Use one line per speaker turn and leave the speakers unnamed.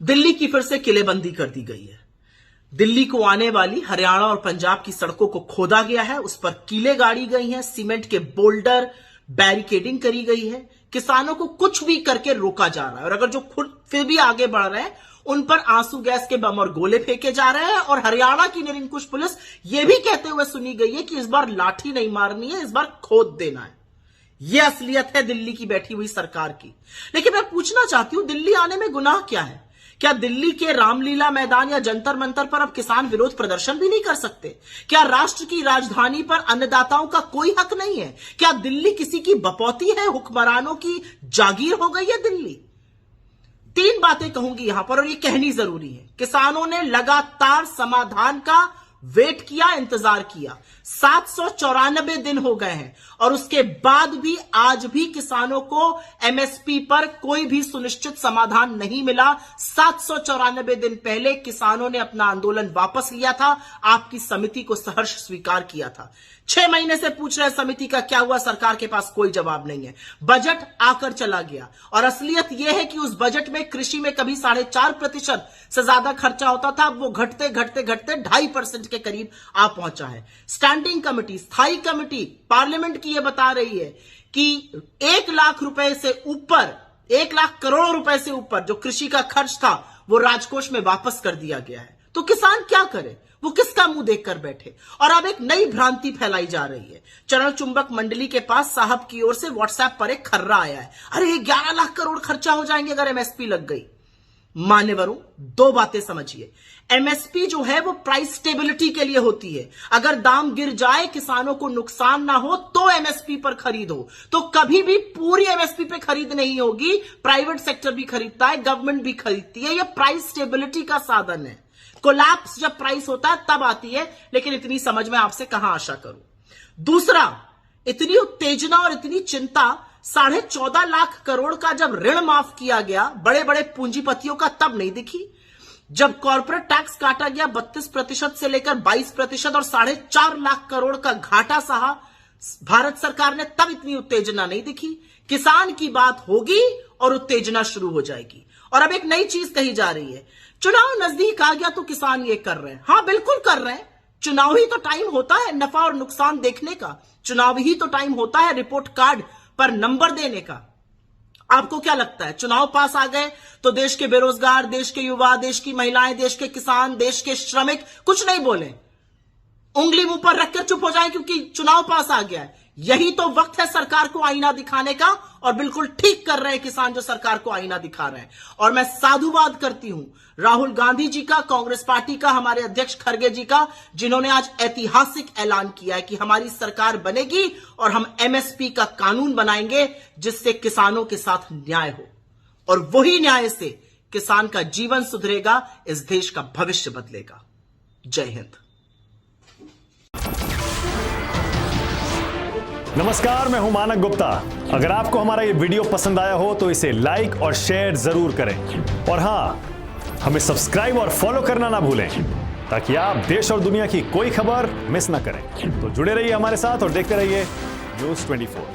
दिल्ली की फिर से किलेबंदी कर दी गई है। दिल्ली को आने वाली हरियाणा और पंजाब की सड़कों को खोदा गया है, उस पर कीलें गाड़ी गई हैं, सीमेंट के बोल्डर बैरिकेडिंग करी गई है। किसानों को कुछ भी करके रोका जा रहा है और अगर जो खुद फिर भी आगे बढ़ रहे हैं उन पर आंसू गैस के बम और गोले फेंके जा रहे हैं। और हरियाणा की निरंकुश पुलिस यह भी कहते हुए सुनी गई है कि इस बार लाठी नहीं मारनी है, इस बार खोद देना है। यह असलियत है दिल्ली की बैठी हुई सरकार की। लेकिन मैं पूछना चाहती हूं, दिल्ली आने में गुनाह क्या है? क्या दिल्ली के रामलीला मैदान या जंतर मंतर पर अब किसान विरोध प्रदर्शन भी नहीं कर सकते? क्या राष्ट्र की राजधानी पर अन्नदाताओं का कोई हक नहीं है? क्या दिल्ली किसी की बपौती है? हुक्मरानों की जागीर हो गई है दिल्ली? तीन बातें कहूंगी यहां पर और ये कहनी जरूरी है। किसानों ने लगातार समाधान का वेट किया, इंतजार किया। 794 दिन हो गए हैं और उसके बाद भी आज भी किसानों को एमएसपी पर कोई भी सुनिश्चित समाधान नहीं मिला। 794 दिन पहले किसानों ने अपना आंदोलन वापस लिया था, आपकी समिति को सहर्ष स्वीकार किया था। 6 महीने से पूछ रहे समिति का क्या हुआ, सरकार के पास कोई जवाब नहीं है। बजट आकर चला गया और असलियत यह है कि उस बजट में कृषि में कभी 4.5% से ज्यादा खर्चा होता था, अब वो घटते घटते घटते 2.5% के करीब आ पहुंचा है। स्टैंडिंग कमेटी, स्थायी कमेटी पार्लियामेंट की यह बता रही है कि 1 लाख रुपए से ऊपर, 1 लाख करोड़ रुपए से ऊपर जो कृषि का खर्च था वो राजकोष में वापस कर दिया गया है। तो किसान क्या करे? वो किसका मुंह देखकर बैठे? और अब एक नई भ्रांति फैलाई जा रही है। चरण चुंबक मंडली के पास साहब की ओर से व्हाट्सएप पर एक खर्रा आया है, अरे 11 लाख करोड़ खर्चा हो जाएंगे अगर एमएसपी लग गई। मान्यवरों, 2 बातें समझिए। एमएसपी जो है वो प्राइस स्टेबिलिटी के लिए होती है। अगर दाम गिर जाए, किसानों को नुकसान ना हो तो एमएसपी पर खरीद हो। तो कभी भी पूरी एमएसपी पे खरीद नहीं होगी। प्राइवेट सेक्टर भी खरीदता है, गवर्नमेंट भी खरीदती है। यह प्राइस स्टेबिलिटी का साधन है। कोलैप्स जब प्राइस होता है तब आती है, लेकिन इतनी समझ में आपसे कहां आशा करूं। दूसरा, इतनी उत्तेजना और इतनी चिंता 14.5 लाख करोड़ का जब ऋण माफ किया गया बड़े बड़े पूंजीपतियों का, तब नहीं दिखी। जब कॉर्पोरेट टैक्स काटा गया 32% से लेकर 22% और 4.5 लाख करोड़ का घाटा सहा भारत सरकार ने, तब इतनी उत्तेजना नहीं दिखी। किसान की बात होगी और उत्तेजना शुरू हो जाएगी। और अब एक नई चीज कही जा रही है, चुनाव नजदीक आ गया तो किसान ये कर रहे हैं। हां, बिल्कुल कर रहे हैं। चुनाव ही तो टाइम होता है नफा और नुकसान देखने का। चुनाव ही तो टाइम होता है रिपोर्ट कार्ड पर नंबर देने का। आपको क्या लगता है, चुनाव पास आ गए तो देश के बेरोजगार, देश के युवा, देश की महिलाएं, देश के किसान, देश के श्रमिक कुछ नहीं बोले, उंगली मुंह पर रखकर चुप हो जाए क्योंकि चुनाव पास आ गया है? यही तो वक्त है सरकार को आईना दिखाने का और बिल्कुल ठीक कर रहे हैं किसान जो सरकार को आईना दिखा रहे हैं। और मैं साधुवाद करती हूं राहुल गांधी जी का, कांग्रेस पार्टी का, हमारे अध्यक्ष खड़गे जी का, जिन्होंने आज ऐतिहासिक ऐलान किया है कि हमारी सरकार बनेगी और हम एमएसपी का कानून बनाएंगे जिससे किसानों के साथ न्याय हो। और वही न्याय से किसान का जीवन सुधरेगा, इस देश का भविष्य बदलेगा। जय हिंद।
नमस्कार, मैं हूं मानक गुप्ता। अगर आपको हमारा ये वीडियो पसंद आया हो तो इसे लाइक और शेयर जरूर करें और हां, हमें सब्सक्राइब और फॉलो करना ना भूलें ताकि आप देश और दुनिया की कोई खबर मिस ना करें। तो जुड़े रहिए हमारे साथ और देखते रहिए न्यूज़ 24।